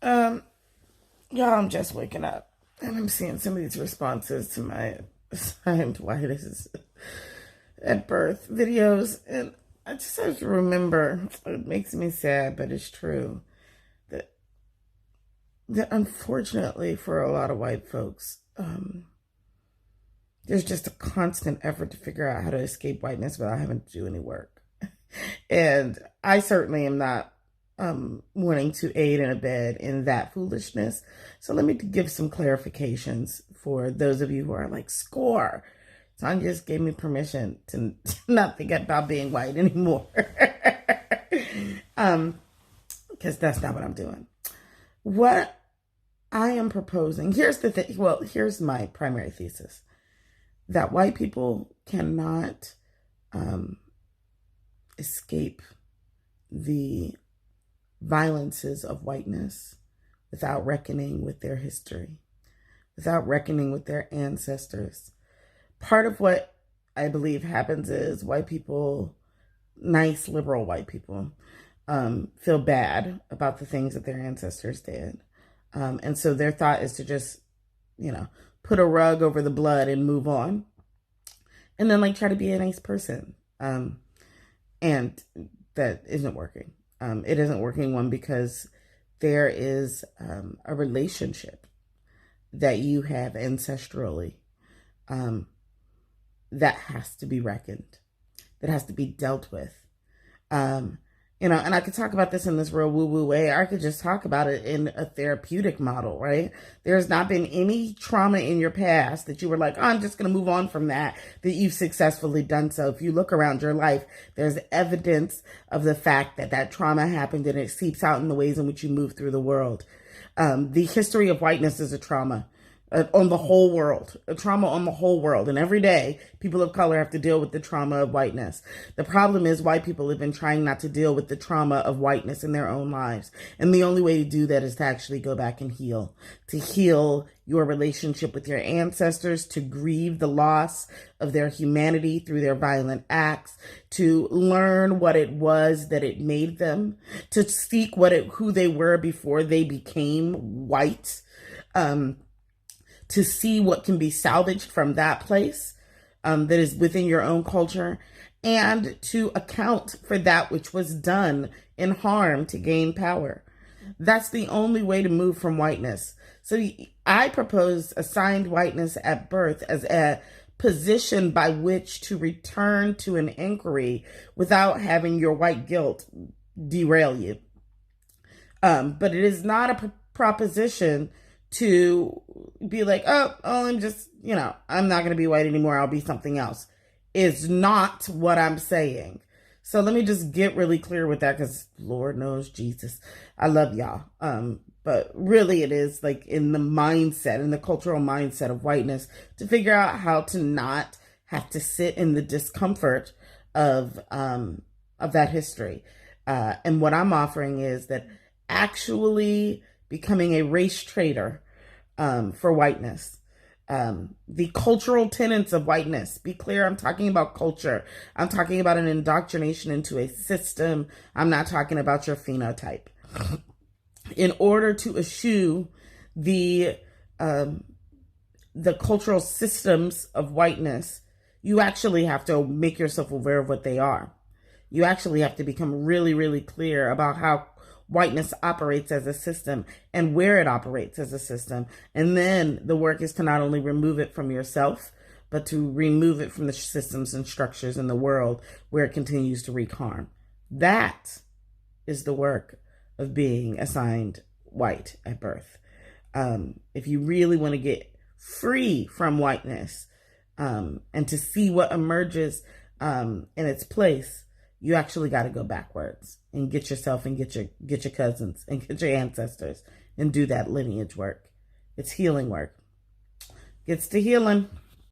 Um, y'all, I'm just waking up and I'm seeing some of these responses to my assigned whiteness at birth videos, and I just have to remember, it makes me sad, but it's true, that unfortunately for a lot of white folks, there's just a constant effort to figure out how to escape whiteness without having to do any work. And I certainly am not wanting to aid and abet in that foolishness. So let me give some clarifications for those of you who are like, score. Sonya just gave me permission to not think about being white anymore. Because that's not what I'm doing. What I am proposing, here's the thing. Well, here's my primary thesis: that white people cannot escape the violences of whiteness without reckoning with their history, without reckoning with their ancestors. Part of what I believe happens is white people, nice liberal white people, feel bad about the things that their ancestors did. And so their thought is to just, put a rug over the blood and move on. And then try to be a nice person. And that isn't working. It isn't working, one, because there is a relationship that you have ancestrally that has to be reckoned, that has to be dealt with. And I could talk about this in this real woo-woo way. I could just talk about it in a therapeutic model, right? There's not been any trauma in your past that you were like, oh, I'm just going to move on from that you've successfully done so. If you look around your life, there's evidence of the fact that trauma happened, and it seeps out in the ways in which you move through the world. The history of whiteness is a trauma. On the whole world, a trauma on the whole world. And every day, people of color have to deal with the trauma of whiteness. The problem is white people have been trying not to deal with the trauma of whiteness in their own lives. And the only way to do that is to actually go back and heal. To heal your relationship with your ancestors, to grieve the loss of their humanity through their violent acts, to learn what it was that it made them, to seek who they were before they became white, to see what can be salvaged from that place that is within your own culture, and to account for that which was done in harm to gain power. That's the only way to move from whiteness. So I propose assigned whiteness at birth as a position by which to return to an inquiry without having your white guilt derail you. But it is not a proposition to be like, oh, I'm just, I'm not going to be white anymore. I'll be something else. Is not what I'm saying. So let me just get really clear with that, because Lord knows, Jesus, I love y'all. But really it is in the mindset, in the cultural mindset of whiteness, to figure out how to not have to sit in the discomfort of that history. And what I'm offering is that actually becoming a race traitor for whiteness. The cultural tenets of whiteness. Be clear, I'm talking about culture. I'm talking about an indoctrination into a system. I'm not talking about your phenotype. In order to eschew the cultural systems of whiteness, you actually have to make yourself aware of what they are. You actually have to become really, really clear about how whiteness operates as a system and where it operates as a system. And then the work is to not only remove it from yourself, but to remove it from the systems and structures in the world where it continues to wreak harm. That is the work of being assigned white at birth. If you really want to get free from whiteness and to see what emerges in its place, you actually got to go backwards and get yourself and get your cousins and get your ancestors and do that lineage work. It's healing work. Gets to healing.